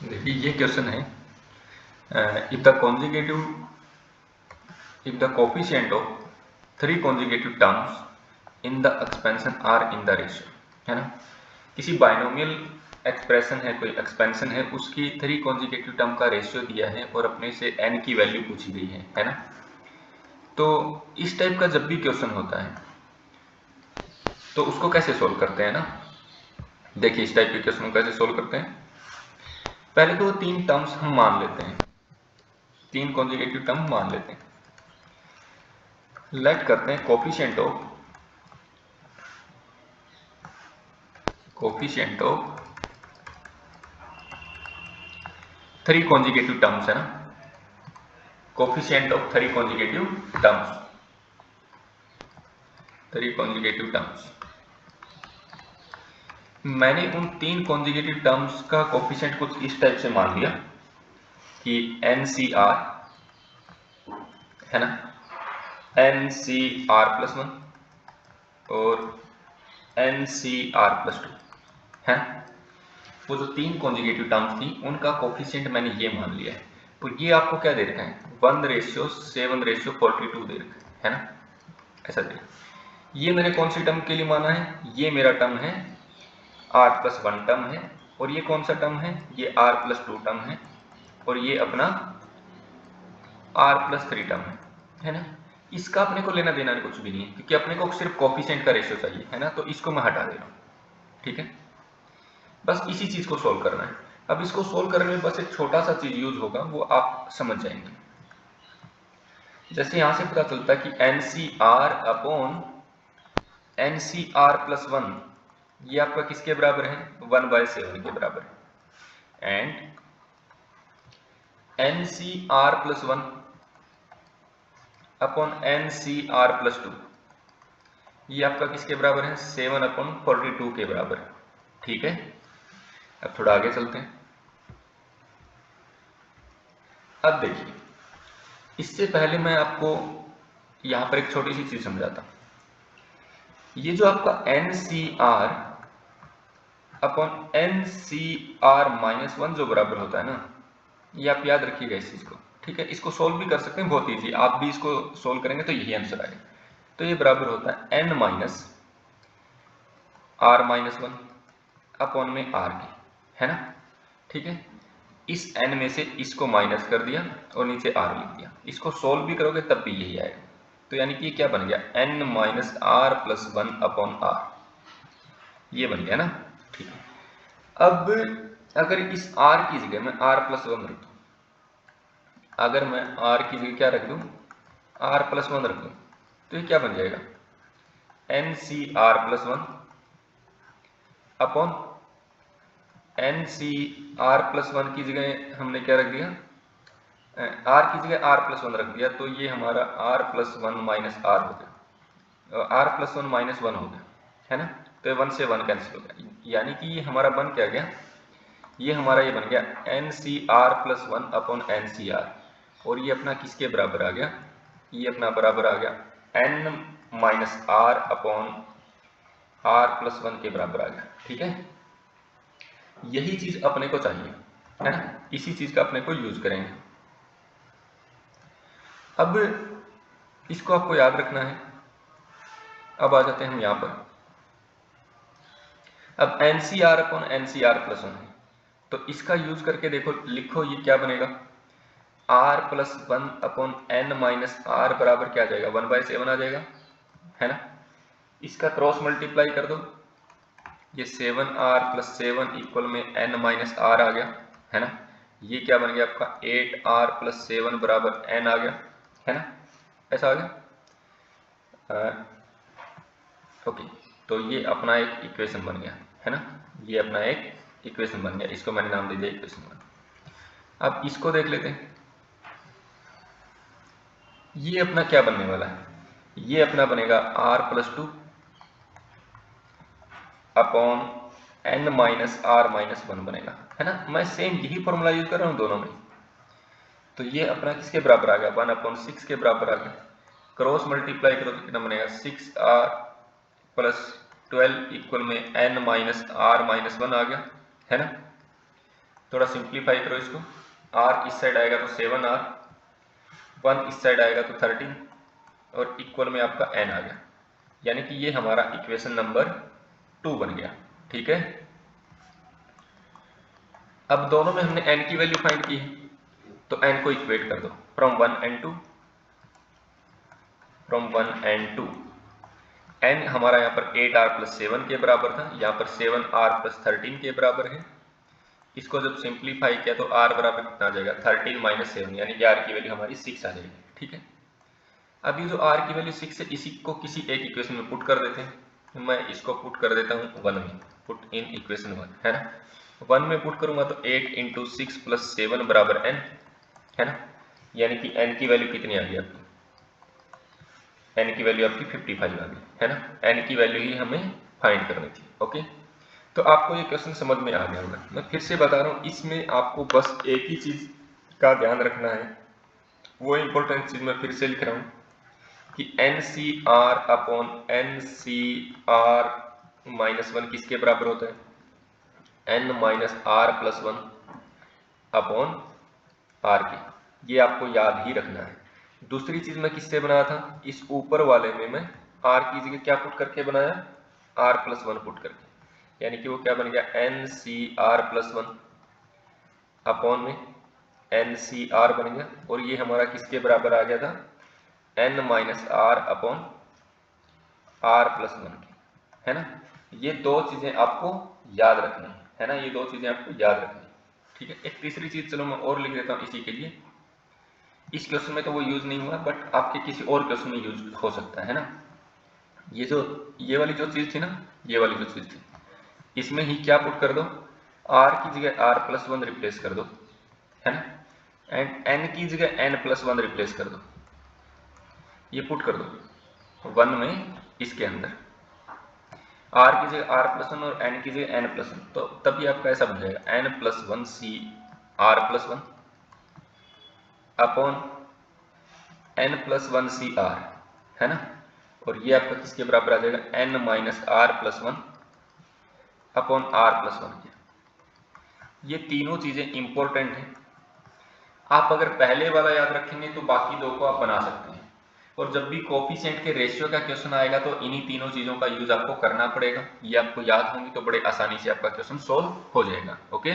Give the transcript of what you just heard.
देखिए ये क्वेश्चन है, if the coefficient of 3 consecutive terms in the expansion are in the ratio, है ना। किसी बाइनोमियल एक्सप्रेशन है, कोई एक्सपेंशन है, उसकी 3 consecutive टर्म का रेशियो दिया है और अपने से n की वैल्यू पूछी गई है ना। तो इस टाइप का जब भी क्वेश्चन होता है तो उसको कैसे सोल्व करते हैं ना। देखिए इस टाइप के क्वेश्चन को कैसे सोल्व करते हैं। पहले तो 3 टर्म्स हम मान लेते हैं, 3 consecutive टर्म मान लेते हैं। लेट करते हैं कोफिशिएंट ऑफ 3 consecutive टर्म्स है ना, coefficient of 3 consecutive terms, 3 consecutive terms. मैंने उन 3 consecutive टर्म्स का कोफिशिएंट कुछ इस टाइप से मान लिया कि NCR है ना, NCR+1 और NCR+2 है। वो जो 3 consecutive टर्म्स थी उनका कोफिशिएंट मैंने ये मान लिया है। तो ये आपको क्या दे रखा है, 1:7:42 दे रखा है ना, ऐसा दे। ये मैंने कौन सी टर्म के लिए माना है, ये मेरा टर्म है R+1 टर्म है, और ये कौन सा टर्म है, ये R+2 टर्म है, और ये अपना R+3 टर्म है ना। इसका अपने को लेना देना कुछ भी नहीं है, क्योंकि अपने को सिर्फ कोफिशिएंट का रेशियो चाहिए है ना, तो इसको मैं हटा दे रहा हूँ। ठीक है, बस इसी चीज को सोल्व करना है। अब इसको सोल्व करने में बस एक छोटा सा चीज यूज होगा, वो आप समझ जाएंगे। जैसे यहां से पता चलता है कि NCR+1 ये आपका किसके बराबर है, 1/7 के बराबर है। एंड NCR+1 अपॉन NCR+2 ये आपका किसके बराबर है, 7/42 के बराबर है। ठीक है, अब थोड़ा आगे चलते हैं। अब देखिए, इससे पहले मैं आपको यहां पर एक छोटी सी चीज समझाता हूं। ये जो आपका NCR अपॉन NCR-1 जो बराबर होता है ना, ये आप याद रखिएगा इस चीज को। ठीक है, इसको सोल्व भी कर सकते हैं, बहुत ईजी, आप भी इसको सोल्व करेंगे तो यही आंसर आएगा। तो ये बराबर होता है N-R-1 अपॉन में R के, है ना। ठीक है, इस n में से इसको माइनस कर दिया और नीचे r लिख दिया। इसको सोल्व भी करोगे तब भी यही आएगा। तो यानी कि ये क्या बन गया, N-R+1 अपॉन r, ये बन गया ना। ठीक है, अब अगर इस r की जगह मैं R+1 रख दूं, अगर मैं r की जगह क्या रख दूं, R+1 रख दूं, तो ये क्या बन जाएगा, NCR+1 अपॉन NCR+1 की जगह हमने क्या रख दिया, r की जगह R+1 रख दिया, तो ये हमारा R+1 माइनस r हो गया, R+1 माइनस 1 हो गया, है ना। तो 1 से 1 कैंसिल हो गया, यानी कि ये हमारा बन क्या गया, ये हमारा ये बन गया NCR+1 अपॉन NCR, और ये अपना किसके बराबर आ गया, ये अपना बराबर आ गया N-R अपॉन R+1 के बराबर आ गया। ठीक है, यही चीज अपने को चाहिए, है ना, इसी चीज का अपने को यूज करेंगे। अब इसको आपको याद रखना है। अब आ जाते हैं हम यहां पर, अब NCR अपॉन NCR+1 है, तो इसका यूज करके देखो, लिखो ये क्या बनेगा, R+1 अपॉन N-R बराबर क्या आ जाएगा, 1/7 आ जाएगा, है ना। इसका क्रॉस मल्टीप्लाई कर दो, ये 7R+7 इक्वल में N-R आ गया, है ना। ये क्या बन गया आपका 8R+7 बराबर N आ गया, है ना, ऐसा आ गया। ओके, तो ये अपना एक इक्वेशन बन गया, है ना, ये अपना एक इक्वेशन बन गया, इसको मैंने नाम दे दिया इक्वेशन 1। अब इसको देख लेते हैं, ये अपना क्या बनने वाला है, ये अपना बनेगा R+2 अपॉन N-R-1 बनेगा, है ना। मैं सेम यही फॉर्मूला यूज कर रहा हूं दोनों में। तो ये अपना किसके बराबर आ गया, 1/6 के बराबर आ गया। क्रॉस मल्टीप्लाई करो तो कितना बनेगा, 6R+12 इक्वल में N-R-1 आ गया, है ना। थोड़ा सिंप्लीफाई करो इसको, r इस साइड आएगा तो 7r, 1 इस साइड आएगा तो 13 और इक्वल में आपका n आ गया, यानी कि ये हमारा इक्वेशन नंबर 2 बन गया। ठीक है, अब दोनों में हमने n की वैल्यू फाइंड की है, तो n को इक्वेट कर दो from 1 and 2, from 1 and 2। n हमारा यहाँ पर 8r + 7 के बराबर था, यहाँ पर 7r + 13 के बराबर है। इसको जब सिंप्लीफाई किया तो r बराबर कितना आ जाएगा, 13 - 7, यानी कि r की वैल्यू हमारी 6 आ जाएगी। ठीक है, अब ये जो r की वैल्यू 6 है, इसी को किसी एक इक्वेशन में पुट कर देते हैं। मैं इसको पुट कर देता हूँ 1 में, पुट इन इक्वेशन 1, है ना। 1 में पुट करूंगा तो 8 × 6 + 7 = n, है ना, यानी कि n की वैल्यू कितनी आ गई आपकी, n की वैल्यू आपकी 55 आ गई, है ना। n की वैल्यू ही हमें फाइंड करनी थी। ओके, तो आपको ये क्वेश्चन समझ में आ गया होगा। मैं फिर से बता रहा हूँ, इसमें आपको बस एक ही चीज का ध्यान रखना है, वो इंपॉर्टेंट चीज मैं फिर से लिख रहा हूँ कि NCR/NCR-1 किसके बराबर होता है, n - r+1 अपॉन r के। ये आपको याद ही रखना है। दूसरी चीज मैं किससे बनाया था, इस ऊपर वाले में मैं r की जगह क्या पुट करके बनाया, r+1 पुट करके, यानी कि वो क्या बन गया, NCR+1 अपॉन में NCR बन गया, और ये हमारा किसके बराबर आ गया था, n - r अपॉन r+1 की, है ना। ये दो चीजें आपको याद रखनी है ना, ये दो चीजें आपको याद रखनी है। ठीक है, एक तीसरी चीज चलो मैं और लिख देता हूँ इसी के लिए। इस क्वेश्चन में तो वो यूज नहीं हुआ, बट आपके किसी और क्वेश्चन में यूज हो सकता है ना। ये वाली जो चीज थी ना, ये वाली जो चीज थी, इसमें ही क्या पुट कर दो, r की जगह r+1 रिप्लेस कर दो, है ना, एंड n की जगह n+1 रिप्लेस कर दो। ये पुट कर दो 1 में, इसके अंदर r की जगह r+1 और n की जगह n+1, तो तभी आपका ऐसा बन जाएगा n+1 CR+1 upon n+1 CR, है ना, और ये आपका किसके बराबर आ जाएगा, n - r+1 अपॉन r+1। ये तीनों चीजें इंपॉर्टेंट हैं। आप अगर पहले वाला याद रखेंगे तो बाकी दो को आप बना सकते हैं, और जब भी कोफिशिएंट के रेशियो का क्वेश्चन आएगा तो इन्हीं तीनों चीजों का यूज आपको करना पड़ेगा। ये आपको याद होंगी तो बड़े आसानी से आपका क्वेश्चन सोल्व हो जाएगा। ओके।